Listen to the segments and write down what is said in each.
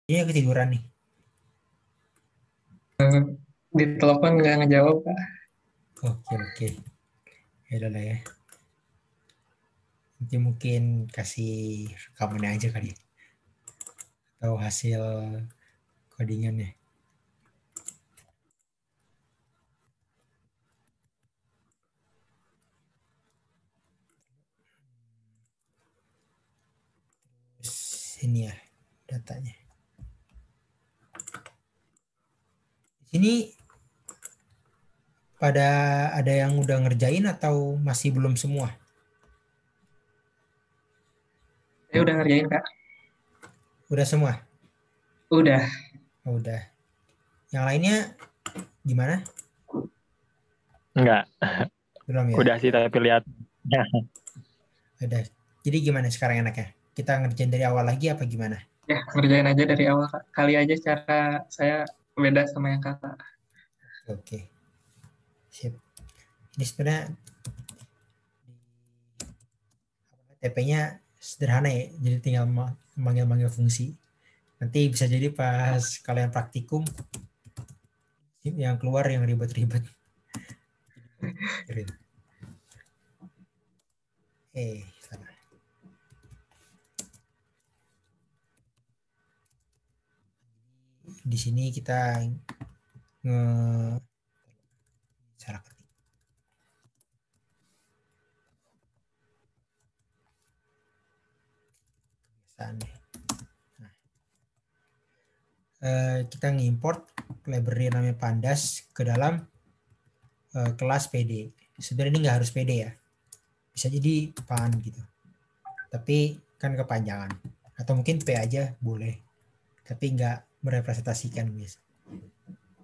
Ini ketiduran nih. Di telepon nggak ngejawab, Kak. Oke, oke. Ya udah lah ya. Nanti mungkin kasih rekamannya aja kali ya. Atau hasil codingannya. Terus ini ya datanya. Di sini pada ada yang udah ngerjain atau masih belum semua? Saya udah ngerjain, Kak. Udah semua? Udah. Oh, udah. Yang lainnya gimana? Enggak, Belum ya? udah sih tapi lihat. Udah. Jadi gimana sekarang enaknya? Kita ngerjain dari awal lagi apa gimana? Ya, ngerjain aja dari awal, Kak. Kali aja cara saya beda sama yang Kakak. Oke. Sip. Ini sebenarnya TP-nya sederhana ya. Jadi tinggal manggil-manggil fungsi. Nanti bisa jadi pas kalian praktikum yang keluar yang ribet-ribet. Kirim. Salah. Di sini kita nge salah ketik. Kebiasaan deh. Nah, kita ngimport library namanya Pandas ke dalam kelas PD. Sebenarnya ini nggak harus PD ya. Bisa jadi pan gitu. Tapi kan kepanjangan. Atau mungkin P aja boleh. Tapi nggak merepresentasikan guys.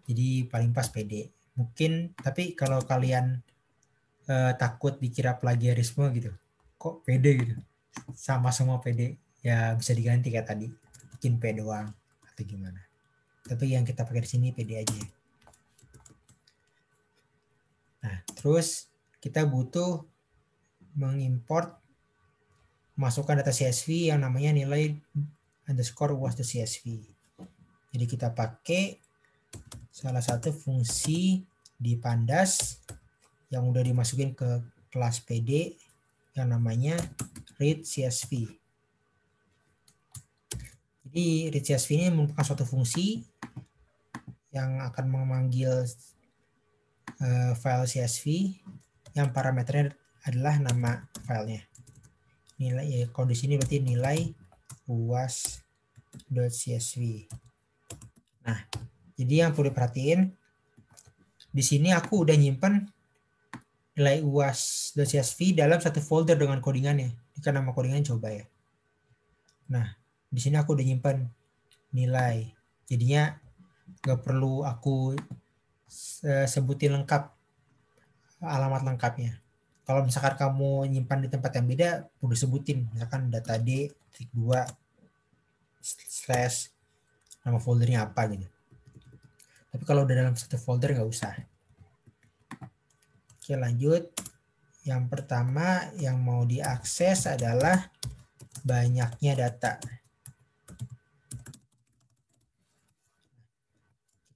Jadi paling pas PD. Mungkin tapi kalau kalian takut dikira plagiarisme gitu, kok PD gitu, sama semua PD, ya bisa diganti kayak tadi, bikin P doang atau gimana. Tapi yang kita pakai di sini PD aja. Nah, terus kita butuh mengimport masukkan data CSV yang namanya nilai underscore was the CSV. Jadi kita pakai salah satu fungsi di Pandas yang udah dimasukin ke kelas PD yang namanya read CSV. Jadi read CSV ini merupakan suatu fungsi yang akan memanggil file CSV yang parameternya adalah nama filenya. Nilai ya, kalau di sini berarti nilai uas.csv. Nah, jadi yang perlu diperhatiin di sini aku udah nyimpen nilai uas.csv dalam satu folder dengan codingannya. Ini kan nama codingannya coba ya. Nah, di sini aku udah nyimpen nilai. Jadinya nggak perlu aku sebutin lengkap alamat lengkapnya. Kalau misalkan kamu nyimpan di tempat yang beda, udah sebutin. Misalkan data D, 2, slash, nama foldernya apa gitu. Tapi kalau udah dalam satu folder nggak usah. Oke, lanjut. Yang pertama yang mau diakses adalah banyaknya data.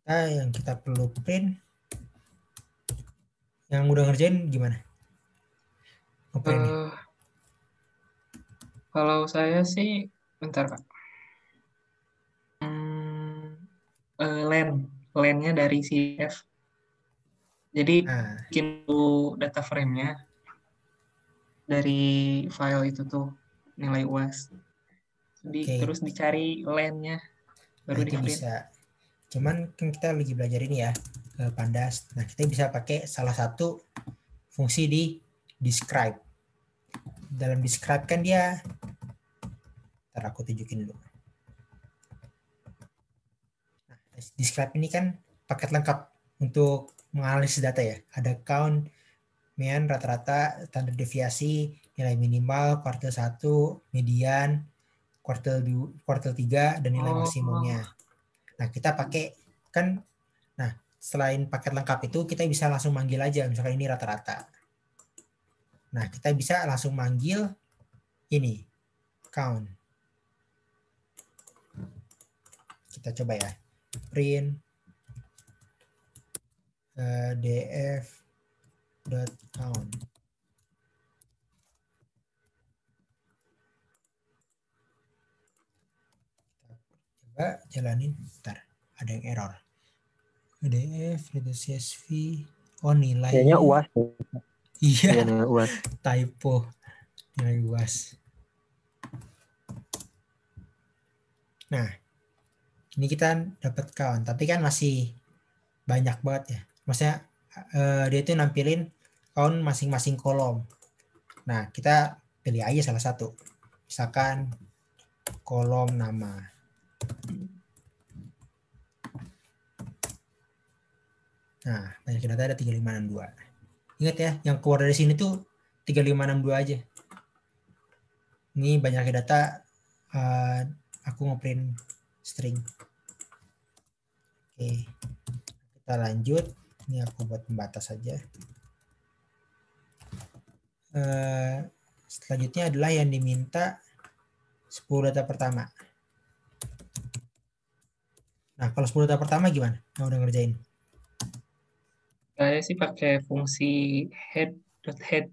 Yang kita perlu print. Yang udah ngerjain gimana? Ngeprintnya? Eh, Kalau saya sih, bentar, Kak. Len-nya dari CF. Jadi Nah, bikin data frame-nya dari file itu tuh nilai UAS. oke. Terus dicari len-nya Nah baru di itu print. bisa. Cuman kan kita lagi belajar ini ya, Pandas. Nah kita bisa pakai salah satu fungsi di describe. Dalam describe kan dia, ntar aku tunjukin dulu. Nah, describe ini kan paket lengkap untuk menganalisis data ya. Ada count, mean, rata-rata, standar deviasi, nilai minimal, kuartil 1, median, kuartil 3, dan nilai Oh, maksimumnya. Nah, kita pakai kan, nah selain paket lengkap itu kita bisa langsung manggil aja, misalkan ini rata-rata. Nah, kita bisa langsung manggil ini, count. kita coba ya. Print df.count. Coba jalanin. Bentar, ada yang error. df.csv. Oh, nilai. Kayaknya UAS. Iya, Iya, nilai UAS. typo. Nilai UAS. Nah, ini kita dapat count, tapi kan masih banyak banget ya. Maksudnya dia itu nampilin count masing-masing kolom. Nah, kita pilih aja salah satu. Misalkan kolom nama. Nah, banyak data ada 3562. Ingat ya, yang keluar dari sini tuh 3562 aja. Ini banyak data, aku ngeprint string. Oke, kita lanjut. Ini aku buat pembatas saja. Selanjutnya adalah yang diminta 10 data pertama. Nah, kalau 10 data pertama gimana? Mau udah ngerjain? Saya sih pakai fungsi head.head.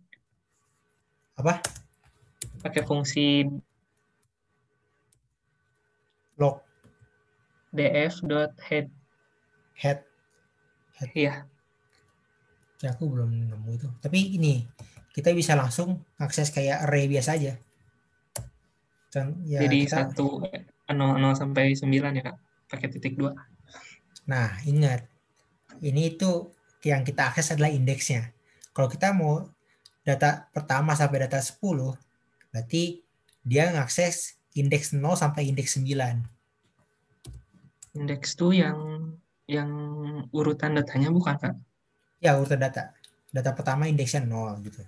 Apa? Pakai fungsi Log df.head. head. Iya. Ya, aku belum nemu itu. Tapi ini kita bisa langsung akses kayak array biasa aja. Ya, Jadi kita 0 sampai 9 ya Kak. Pakai titik 2. Nah, ingat. Ini itu yang kita akses adalah indeksnya. Kalau kita mau data pertama sampai data 10, berarti dia ngakses indeks 0 sampai indeks 9. Indeks tuh yang urutan datanya bukan Kak? Ya, urutan data. Data pertama indeksnya 0 gitu.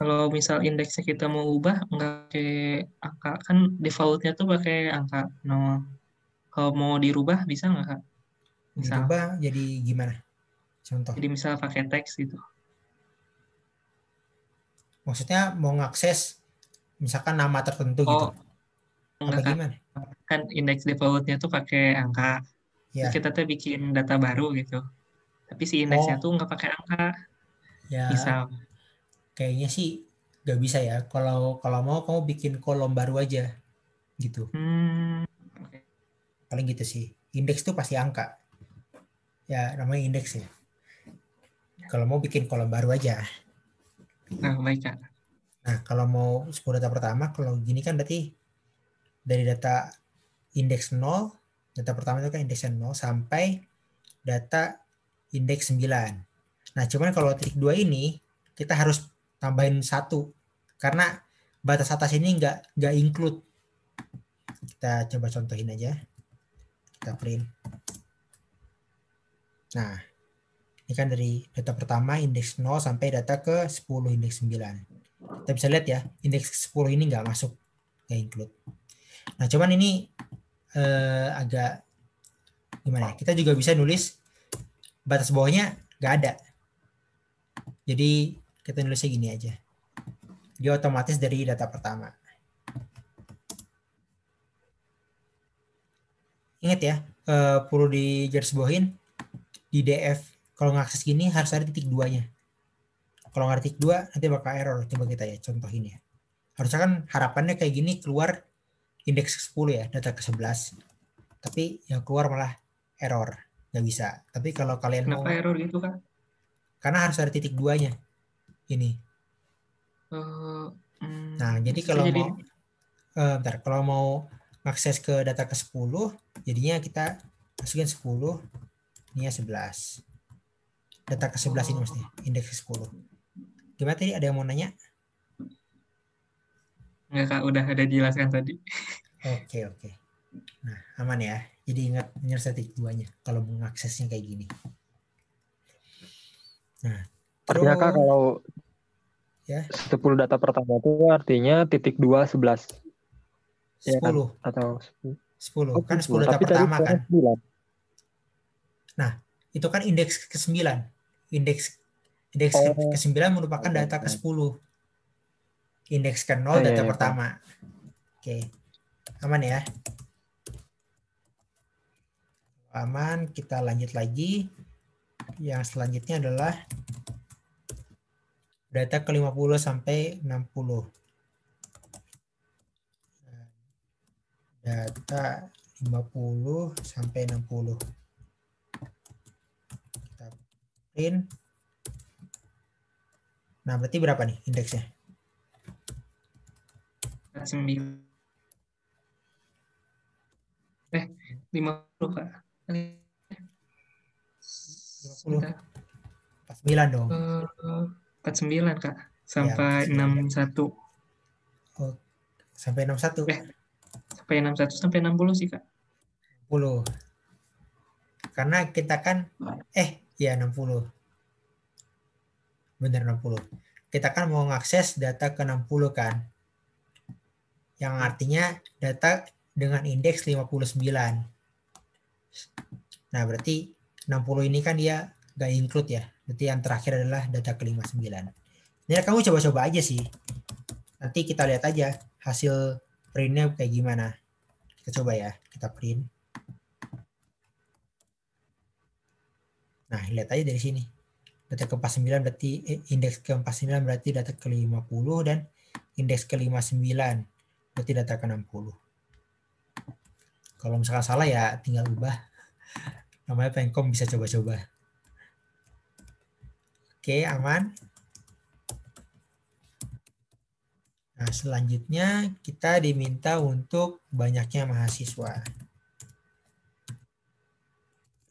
Kalau misal indeksnya kita mau ubah nggak pakai angka, kan defaultnya tuh pakai angka 0. Kalau mau dirubah bisa nggak Kak? Misal. Dirubah jadi gimana? Contoh. Jadi misal pakai teks gitu. Maksudnya mau ngakses misalkan nama tertentu gitu. Oh, Apa enggak Kak. gimana? Kan indeks defaultnya tuh pakai angka. Terus Ya. kita tuh bikin data baru gitu. Tapi si indeksnya Oh, tuh nggak pakai angka. ya Misal. kayaknya sih nggak bisa ya. Kalau mau kamu bikin kolom baru aja gitu. Oke. Paling gitu sih. Indeks tuh pasti angka. Ya, namanya indeks ya. Kalau mau bikin kolom baru aja. Nah, baik Kak. Nah, kalau mau 10 data pertama, kalau gini kan berarti dari data indeks 0, data pertama itu kan indeksnya 0 sampai data indeks 9. Nah, cuman kalau titik 2 ini kita harus tambahin 1 karena batas atas ini nggak include. Kita coba contohin aja. Kita print. Nah, ini kan dari data pertama indeks 0 sampai data ke 10 indeks 9. Kita bisa lihat ya, indeks 10 ini nggak masuk, nggak include. Nah, cuman ini agak gimana ya? Kita juga bisa nulis batas bawahnya nggak ada. Jadi kita nulisnya gini aja. Dia otomatis dari data pertama. Ingat ya, perlu digarisbawahin di DF. Kalau ngakses gini harus ada titik 2-nya. Kalau nggak ada titik 2 nanti bakal error. Coba kita ya contohin ya. Harusnya kan harapannya kayak gini keluar indeks 10 ya, data ke 11. Tapi yang keluar malah error. Nggak bisa. Tapi kalau kalian Kenapa mau, error gitu Kak? karena harus ada titik 2-nya. Ini. Nah, jadi Itu kalau jadi mau kalau mau akses ke data ke 10, jadinya kita masukin 10, ini 11. Data ke 11 ini maksudnya, indeks ke 10. Gimana tadi, ada yang mau nanya? Enggak Kak, udah ada jelaskan tadi. Oke. Nah, aman ya. Jadi ingat nyerset titik 2-nya kalau mau aksesnya kayak gini. Nah, Artinya Kak, terus kalau ya 10 data pertama itu artinya titik 2, 11. Ya kan? 10. Atau 10. Kan 10 10. data Tapi tadi pertama kan. 9. Nah, itu kan indeks ke-9. Indeks ke-9 merupakan data ke-10. Indeks ke-0 data Iya, Pak. pertama. Oke. Aman ya? Aman, kita lanjut lagi. Yang selanjutnya adalah data ke-50 sampai 60. Data 50 sampai 60. Kita print. Nah, berarti berapa nih indeksnya? 9. 50 Kak. 50. 49 dong. 49 Kak. Ya, Sampai 61. Oh, sampai 61. Sampai 61 sampai 60 sih Kak. 60. Karena kita kan ya 60. Bener 60. Kita kan mau ngakses data ke 60 kan. Yang artinya data dengan indeks 59. Nah, berarti 60 ini kan dia nggak include ya. Berarti yang terakhir adalah data ke 59. Ini kamu coba-coba aja sih. Nanti kita lihat aja hasil printnya kayak gimana. Kita coba ya, kita print. Nah, lihat aja dari sini. Data ke 49 berarti indeks ke 49 berarti data ke 50 dan indeks ke 59 berarti data ke 60. Kalau misalkan salah ya tinggal ubah. Namanya Pengkom, bisa coba-coba. Oke, aman. Nah, selanjutnya kita diminta untuk banyaknya mahasiswa.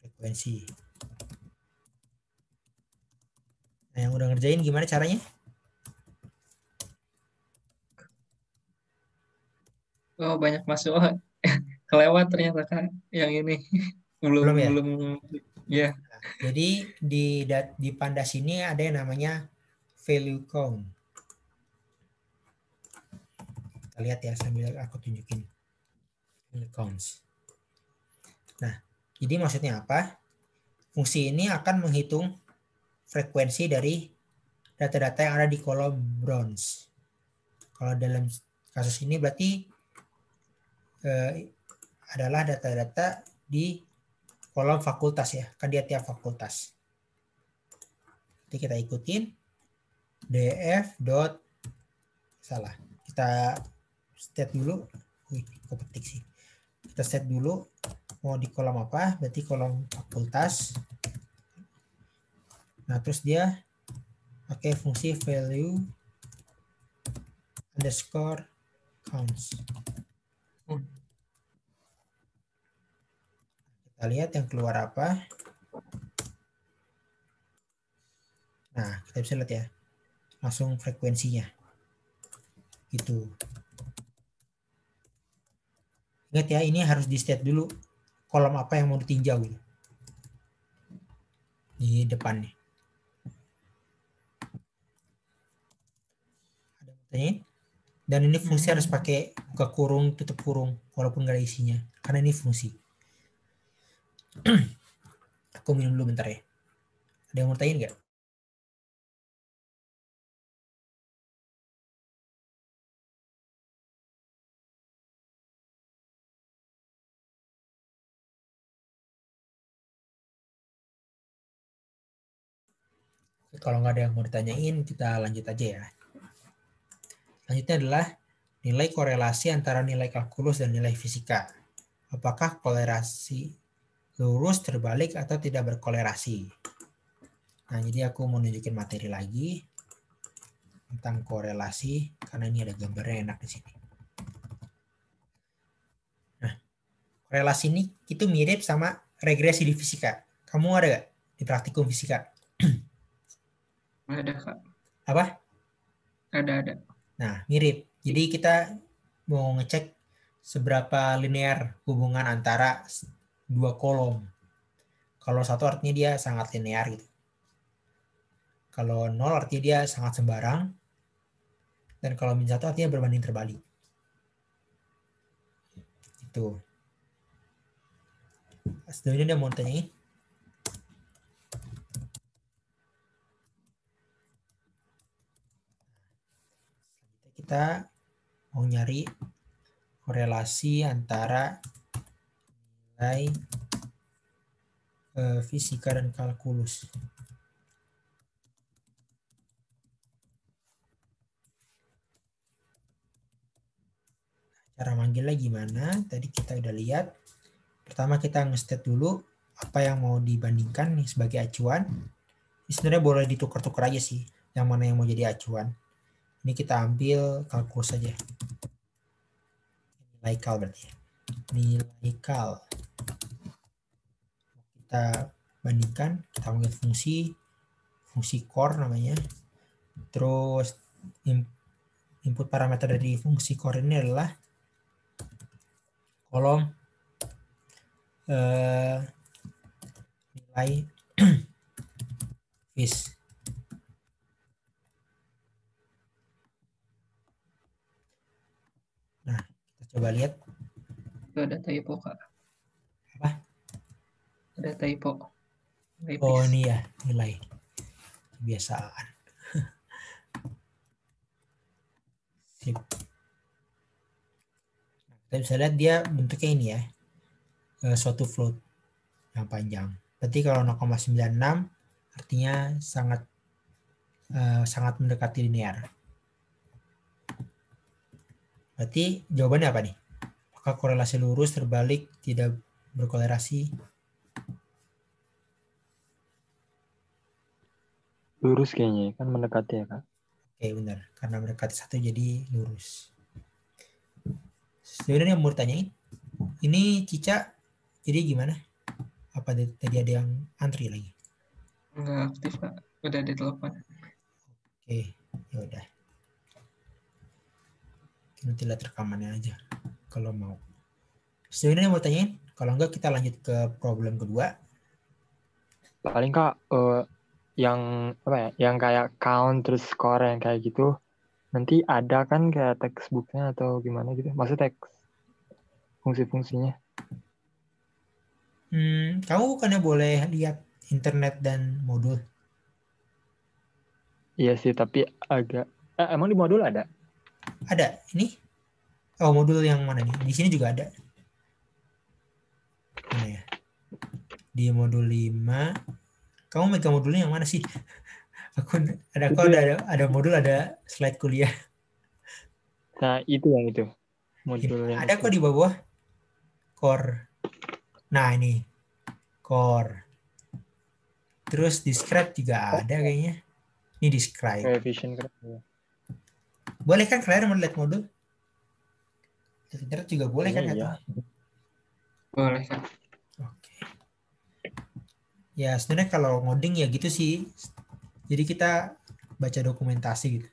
Frekuensi. Nah, yang udah ngerjain gimana caranya? Oh, banyak masuk. Oh, kelewat ternyata Kak yang ini. Belum ya? belum ya. Jadi di Pandas ini ada yang namanya value count. Kita lihat ya sambil aku tunjukin value counts. Nah, jadi maksudnya apa? Fungsi ini akan menghitung frekuensi dari data-data yang ada di kolom bronze. Kalau dalam kasus ini berarti adalah data-data di kolom fakultas ya, kan dia tiap fakultas. Jadi kita ikutin df dot salah. Kita set dulu. Wih, kok ketik sih. Kita set dulu mau di kolom apa, berarti kolom fakultas. Nah, terus dia pakai fungsi value underscore counts. Kita lihat yang keluar apa. Nah, kita bisa lihat ya. Langsung frekuensinya. Gitu. Ingat ya, ini harus di set dulu kolom apa yang mau ditinjau gitu. Di depan nih. Ada pertanyaan? Dan ini fungsi harus pakai buka kurung, tutup kurung, walaupun nggak ada isinya. Karena ini fungsi. Aku minum dulu bentar ya. Ada yang mau tanya nggak? Kalau nggak ada yang mau ditanyain, kita lanjut aja ya. Selanjutnya adalah nilai korelasi antara nilai kalkulus dan nilai fisika. Apakah korelasi lurus, terbalik, atau tidak berkolerasi? Nah, jadi aku mau nunjukin materi lagi tentang korelasi, karena ini ada gambarnya enak di sini. Nah, korelasi ini itu mirip sama regresi di fisika. Kamu ada nggak di praktikum fisika? Ada Kak. Apa? Ada. Nah, mirip. Jadi kita mau ngecek seberapa linear hubungan antara dua kolom. Kalau satu artinya dia sangat linear gitu. Kalau nol artinya dia sangat sembarang. Dan kalau min satu artinya berbanding terbalik. Itu. Sejauh ini dia mau tanyain. Kita mau nyari korelasi antara nilai fisika dan kalkulus. Cara manggilnya gimana? Tadi kita udah lihat. Pertama kita nge-state dulu apa yang mau dibandingkan nih sebagai acuan. Ini sebenarnya boleh ditukar-tukar aja sih, yang mana yang mau jadi acuan. Ini kita ambil kalkulus saja. Nilai kal berarti. Nilai kal. Kita bandingkan, kita panggil fungsi core namanya. Terus input parameter dari fungsi core ini adalah kolom nilai vis. Nah, kita coba lihat. Itu ada typo, Kak. Apa? Ada typo. Oh, ini ya, nilai. Kebiasaan. Sip. Kita bisa lihat dia bentuknya ini ya. Suatu float yang panjang. Berarti kalau 0,96 artinya sangat mendekati linear. Berarti jawabannya apa nih? Apakah korelasi lurus, terbalik, tidak berkorelasi? Lurus kayaknya, kan mendekati ya, Kak. Oke, benar. Karena mendekati 1 jadi lurus. Sebenarnya mau ditanyain, ini Cica jadi gimana? Apa tadi ada yang antri lagi? Nggak aktif, Kak. Udah ditelepon. Oke, ya udah. Nanti lihat rekamannya aja kalau mau. Sebenarnya mau tanyain, kalau enggak kita lanjut ke problem kedua. Paling Kak, yang apa ya? Yang kayak count terus score yang kayak gitu, nanti ada kan kayak textbooknya atau gimana gitu? Maksudnya teks fungsi-fungsinya? Kamu bukannya boleh lihat internet dan modul? Iya sih, tapi agak emang di modul ada? Ada. Ini? Oh, modul yang mana nih? Di sini juga ada. Mana ya? Di modul 5. Kamu megang modulnya yang mana sih? Aku ada modul, ada slide kuliah. Nah, itu modul yang Ada itu. kok di bawah. Core. Nah, ini. Core. Terus describe juga ada kayaknya. Ini describe. Coefficient kan. Boleh kan kalian mau lihat modul? Internet juga boleh kan? Iya. Boleh, Kak. Oke. Ya, sebenarnya kalau ngoding ya gitu sih. Jadi kita baca dokumentasi gitu.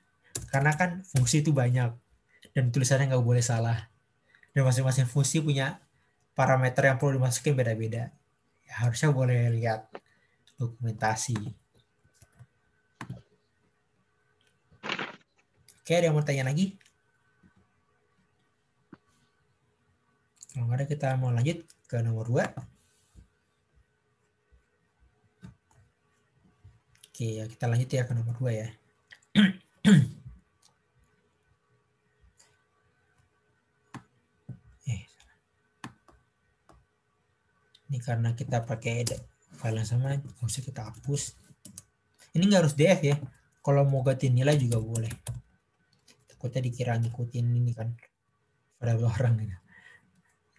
Karena kan fungsi itu banyak. Dan tulisannya nggak boleh salah. Dan masing-masing fungsi punya parameter yang perlu dimasukin beda-beda. Ya, harusnya boleh lihat dokumentasi. Oke, ada yang mau tanya lagi? Kalau nggak ada, kita mau lanjut ke nomor 2. Oke, ya kita lanjut ya ke nomor 2 ya. Ini karena kita pakai file yang sama, nggak usah kita hapus. Ini nggak harus DF ya. Kalau mau ganti nilai juga boleh. Takutnya dikira ngikutin ini kan pada orang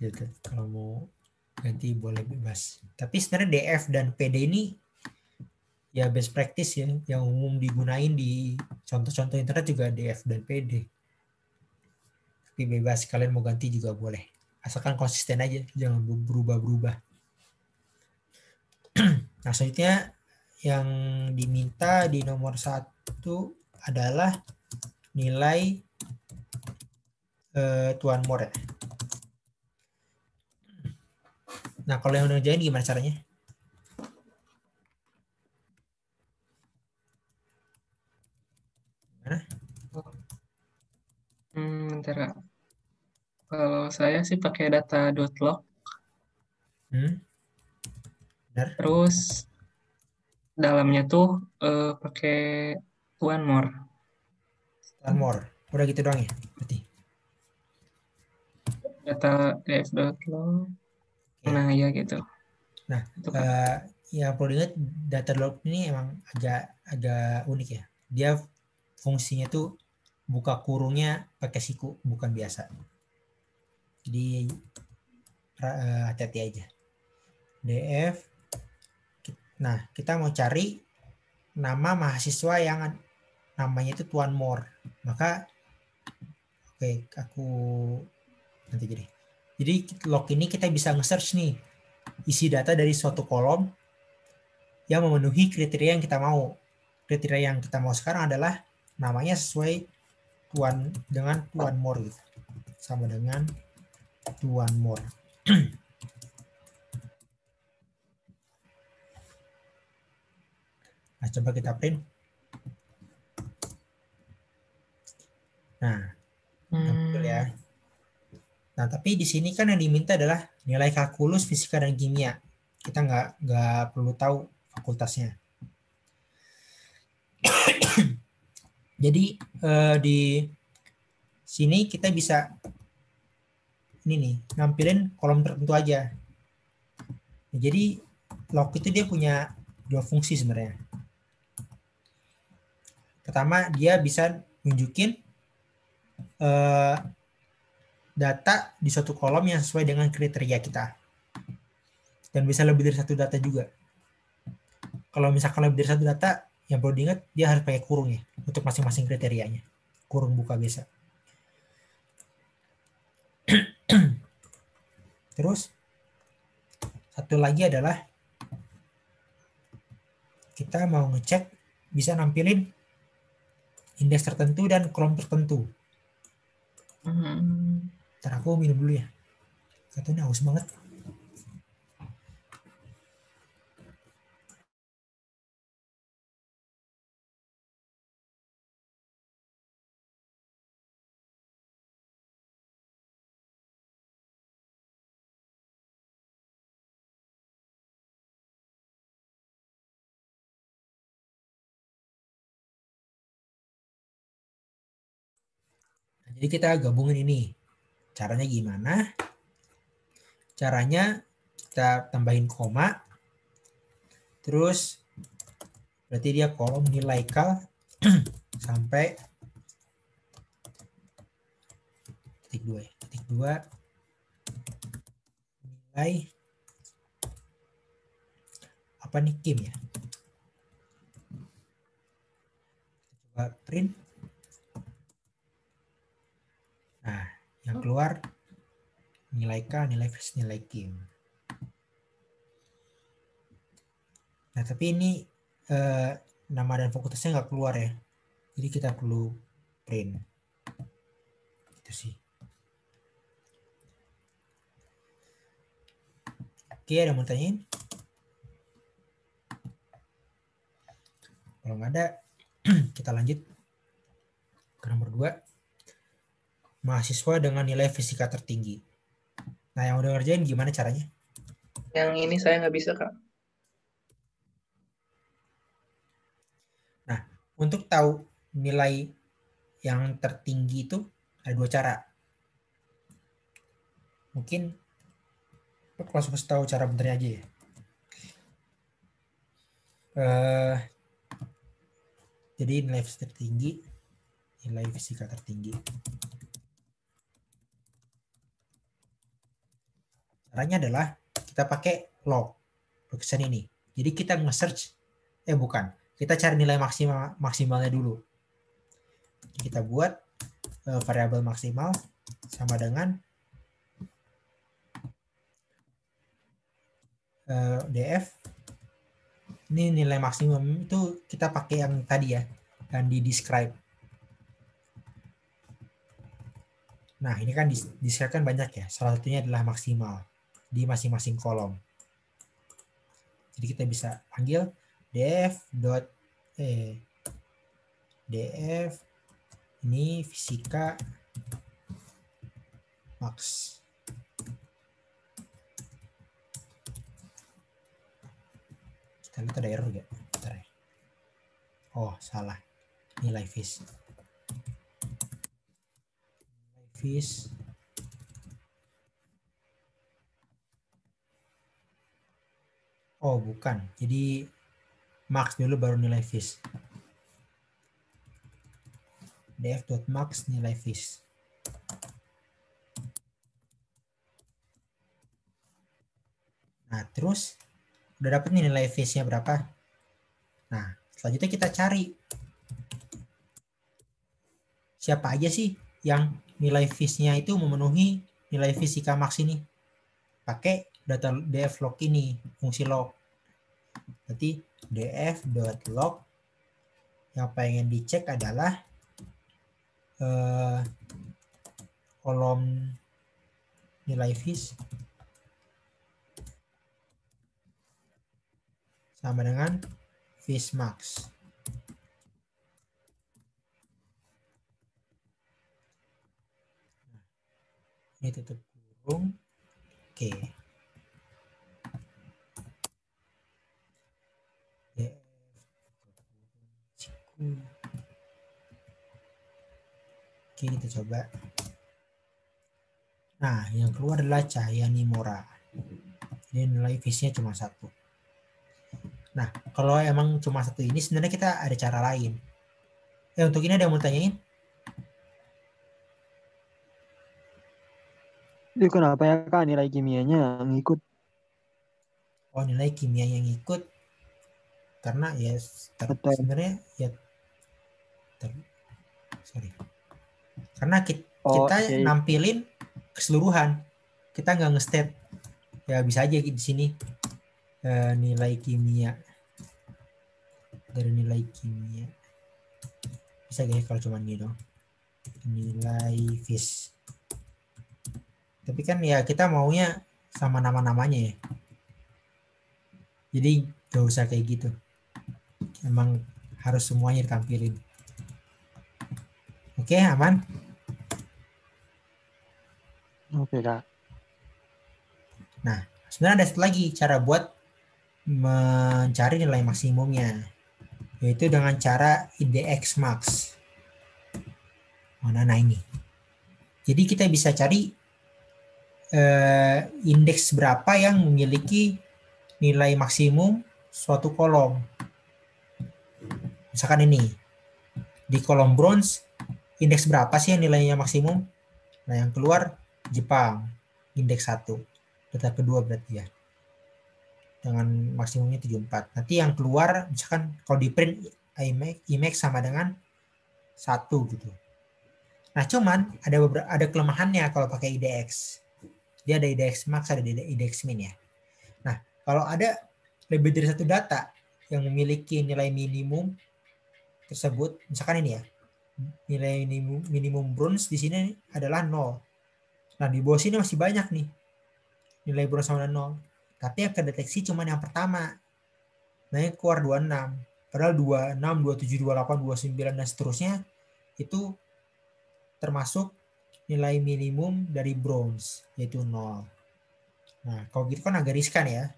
gitu. Kalau mau ganti boleh bebas. Tapi sebenarnya DF dan PD ini ya best practice ya, yang umum digunain di contoh-contoh internet juga DF dan PD. Tapi bebas, kalian mau ganti juga boleh. Asalkan konsisten aja, jangan berubah-berubah. Nah, selanjutnya yang diminta di nomor 1 adalah nilai Tuan More. Nah, kalau yang ngerjain gimana caranya? Gimana? Bentar, Kak. Kalau saya sih pakai data.log. Benar? Terus dalamnya tuh pakai one more. Tuan More. Udah gitu doang ya? Berarti. Data df.log. Oke. Nah, ya gitu. Nah, Itu, Kak. ya perlu diingat data log ini emang agak unik ya. Dia fungsinya tuh buka kurungnya pakai siku, bukan biasa. Jadi hati-hati aja. DF. Nah, kita mau cari nama mahasiswa yang namanya itu Tuan More. Maka oke, aku nanti jadi. Jadi log ini kita bisa nge-search nih isi data dari suatu kolom yang memenuhi kriteria yang kita mau. Kriteria yang kita mau sekarang adalah namanya sesuai dengan Tuan More gitu. Sama dengan Tuan More. Nah, coba kita print. Nah, betul ya. Nah, tapi di sini kan yang diminta adalah nilai kalkulus, fisika, dan kimia. Kita nggak perlu tahu fakultasnya. Jadi di sini kita bisa ini nih nampilin kolom tertentu aja. Nah, jadi log itu dia punya dua fungsi sebenarnya. Pertama, dia bisa nunjukin data di suatu kolom yang sesuai dengan kriteria kita. Dan bisa lebih dari satu data juga. Kalau misalkan lebih dari satu data, yang perlu diingat dia harus pakai kurung ya untuk masing-masing kriterianya. Kurung buka biasa. Terus satu lagi adalah kita mau ngecek bisa nampilin indeks tertentu dan kolom tertentu. Ntar aku minum dulu ya. Katanya haus banget. Jadi kita gabungin ini. Caranya gimana? Caranya kita tambahin koma. Terus berarti dia kolom nilai kal sampai titik 2 ya. Titik 2 nilai apa nih kim ya. Coba print. Nah, yang keluar nilai K, nilai versus nilai kim. Nah, tapi ini nama dan fakultasnya nggak keluar ya. Jadi kita perlu print. Itu sih. Oke, ada mau tanyain? Kalau nggak ada, kita lanjut ke nomor 2. Mahasiswa dengan nilai fisika tertinggi. Nah, yang udah ngerjain gimana caranya? Yang ini saya nggak bisa, Kak. Nah, untuk tahu nilai yang tertinggi itu ada dua cara. Mungkin kalau harus tahu cara benernya aja ya. Jadi nilai fisika tertinggi, nilai fisika tertinggi. Caranya adalah kita pakai log lukisan ini. Jadi kita nge-search, kita cari nilai maksimalnya dulu. Kita buat variabel maksimal sama dengan df. Ini nilai maksimum itu kita pakai yang tadi ya, dan di describe. Nah, ini kan describe kan banyak ya. Salah satunya adalah maksimal di masing-masing kolom. Jadi kita bisa panggil df ini fisika max. Kita lihat ada error gak? Bentar ya. Oh, salah. Nilai vis. Oh, bukan. Jadi max dulu baru nilai fish. df.max nilai fish. Nah, terus udah dapet nih nilai fish-nya berapa. Nah, selanjutnya kita cari siapa aja sih yang nilai fish-nya itu memenuhi nilai fisika max ini. Pakai data df log ini, fungsi log. Berarti df.log yang pengen dicek adalah kolom nilai fish sama dengan fish max. Ini tutup kurung. Oke. Oke, kita coba. Nah, yang keluar adalah cahaya Nimora. Jadi nilai fish-nya cuma 1. Nah, kalau emang cuma 1 ini sebenarnya kita ada cara lain. Untuk ini ada yang mau tanyain? Itu kenapa ya Kak nilai kimianya ngikut? Oh, nilai kimia yang ikut karena ya Betul. sebenarnya ya sorry. Karena Oh, kita iya. nampilin keseluruhan. Kita nggak nge-state. Ya bisa aja di sini nilai kimia dari nilai kimia. Bisa guys kalau cuma ini dong. Nilai fish. Tapi kan ya kita maunya sama nama-namanya ya. Jadi gak usah kayak gitu. Emang harus semuanya ditampilin. Oke, aman? Oke Kak. Nah, sebenarnya ada satu lagi cara buat mencari nilai maksimumnya, yaitu dengan cara IDX max. Mana ini? Jadi kita bisa cari indeks berapa yang memiliki nilai maksimum suatu kolom. Misalkan ini, di kolom bronze, indeks berapa sih yang nilainya maksimum? Nah, yang keluar Jepang, indeks 1. Data kedua berarti ya. Dengan maksimumnya 74. Nanti yang keluar, misalkan kalau di print IMAX sama dengan 1 gitu. Nah, cuman ada kelemahannya kalau pakai IDX. Dia ada IDX max, ada IDX min ya. Nah, kalau ada lebih dari satu data yang memiliki nilai minimum tersebut, misalkan ini ya, nilai minimum bronze di sini adalah 0. Nah, di bawah sini masih banyak nih nilai bronze sama 0. Tapi yang terdeteksi cuma yang pertama. Nah, yang keluar 26. Padahal 26, 27, 28, 29 dan seterusnya itu termasuk nilai minimum dari bronze, yaitu 0. Nah, kalau gitu kan agak riskan ya.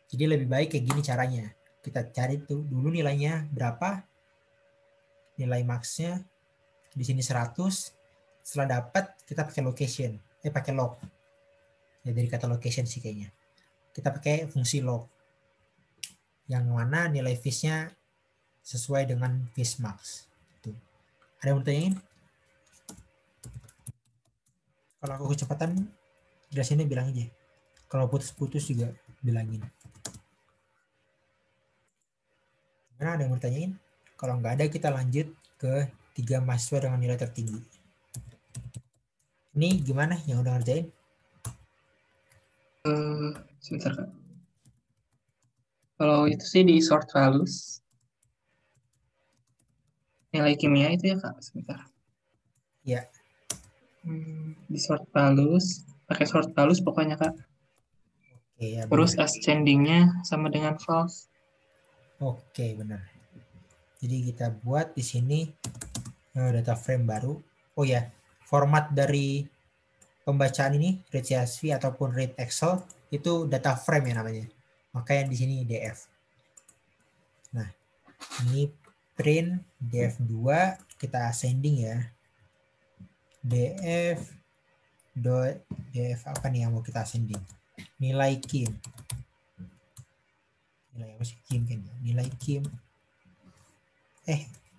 Jadi lebih baik kayak gini caranya. Kita cari tuh dulu nilainya berapa, nilai max-nya di sini 100. Setelah dapat kita pakai location, pakai log. Ya dari kata location sih kayaknya. Kita pakai fungsi log. Yang mana nilai fish-nya sesuai dengan fish max. Tuh. Ada yang mau tanyain? Kalau aku kecepatan jelasinnya bilang aja. Kalau putus-putus juga bilangin. Gimana, ada yang mau tanyain? Kalau nggak ada kita lanjut ke 3 mahasiswa dengan nilai tertinggi. Ini gimana yang udah ngerjain? Sebentar Kak. Kalau itu sih di short values. Nilai kimia itu ya Kak, sebentar. Ya. Di short values, pakai short values pokoknya Kak. Oke, ya Terus benar. ascendingnya sama dengan false. Oke, benar. Jadi kita buat di sini data frame baru. Oh ya, format dari pembacaan ini read CSV ataupun read Excel itu data frame ya namanya. Makanya di sini DF. Nah, ini print df2 kita ascending ya. df apa nih yang mau kita ascending? Nilai kim. Nilai apa sih? Kim kan ya. Nilai Kim.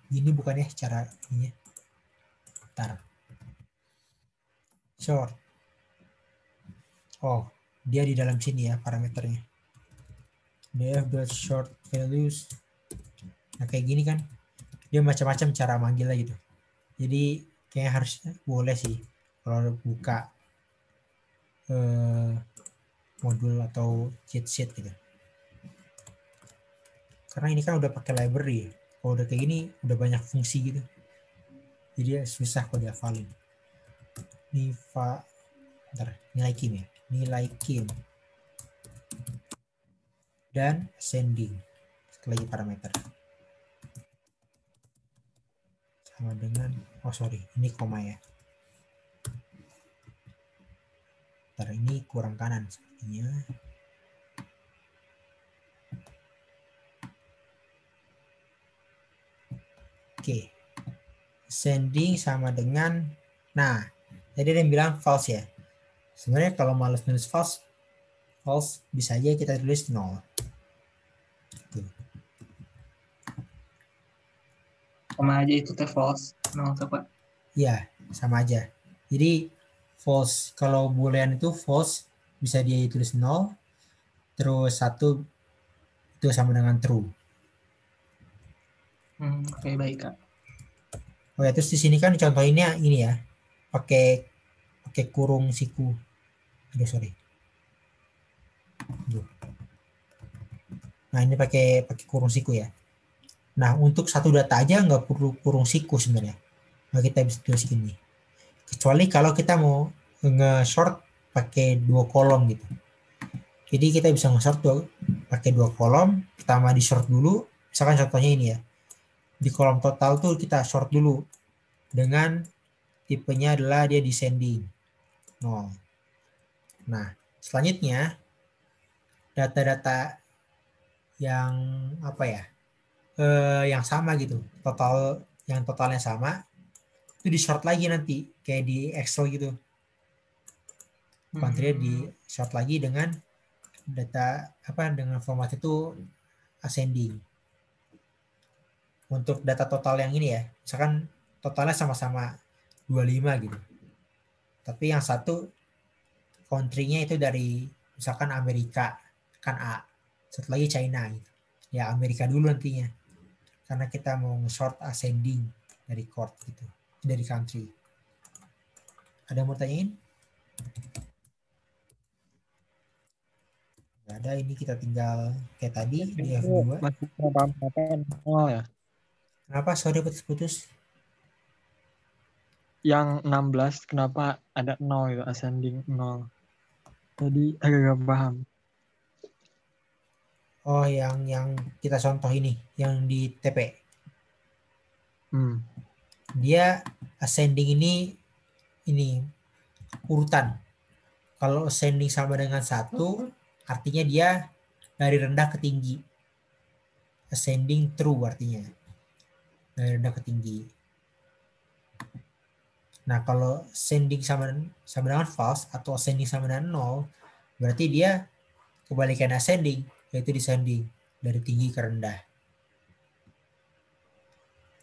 Gini bukannya cara ini. Bentar. Short. Oh, dia di dalam sini ya parameternya. df.short values. Nah kayak gini kan. Dia macam-macam cara manggilnya gitu. Jadi kayaknya harus boleh sih kalau buka modul atau cheat sheet gitu. Karena ini kan udah pakai library. Kalau udah kayak gini udah banyak fungsi gitu. Jadi susah kalau dihafalin. Nilai Kim ya. Nilai Kim. Dan ascending. Sekali lagi parameter. Sama dengan, ini koma ya. Bentar, ini kurang kanan sepertinya. Oke. Ascending sama dengan, nah, tadi ada yang bilang false ya. Sebenarnya kalau malas nulis false bisa aja kita tulis 0. Tuh. Sama aja itu teh false. No, Pak. Iya, sama aja. Jadi false, kalau boolean itu false bisa dia tulis 0, terus 1 itu sama dengan true. Oke, baik, Kak. Oh ya, terus di sini kan contohinnya ini ya, pakai kurung siku. Aduh, sorry. Nah, ini pakai kurung siku ya. Nah, untuk satu data aja nggak perlu kurung siku sebenarnya. Nah, kita bisa tulis gini. Kecuali kalau kita mau nge-short pakai 2 kolom gitu. Jadi kita bisa nge-short pakai 2 kolom, pertama di short dulu, misalkan contohnya ini ya. Di kolom total tuh kita short dulu dengan tipenya adalah dia descending 0. Nah, selanjutnya data-data yang apa ya? Yang sama gitu. Totalnya sama itu di short lagi nanti kayak di Excel gitu. Country di short lagi dengan data dengan format itu ascending. Untuk data total yang ini ya, misalkan totalnya sama-sama 25 gitu. Tapi yang satu country-nya itu dari misalkan Amerika, kan A. Satu lagi China gitu. Ya Amerika dulu nantinya. Karena kita mau short ascending dari chord gitu, dari country. Ada yang mau tanyain? Gak ada, ini kita tinggal kayak tadi di F2. Masih kenapa nol ya? Kenapa? Sorry putus-putus. Yang 16 kenapa ada 0 itu ascending 0? Tadi agak paham. Oh, yang kita contoh ini, yang di TP. Dia ascending ini urutan. Kalau ascending sama dengan 1, artinya dia dari rendah ke tinggi. Ascending true artinya. Dari rendah ke tinggi. Nah, kalau ascending sama dengan false atau ascending sama dengan 0, berarti dia kebalikan ascending, yaitu descending, dari tinggi ke rendah.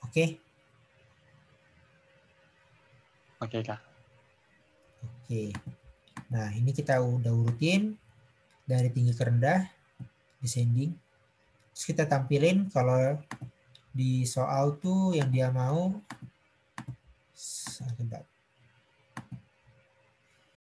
Oke? Oke, Kak. Oke. Nah, ini kita udah urutin dari tinggi ke rendah, descending. Terus kita tampilin kalau di soal tuh yang dia mau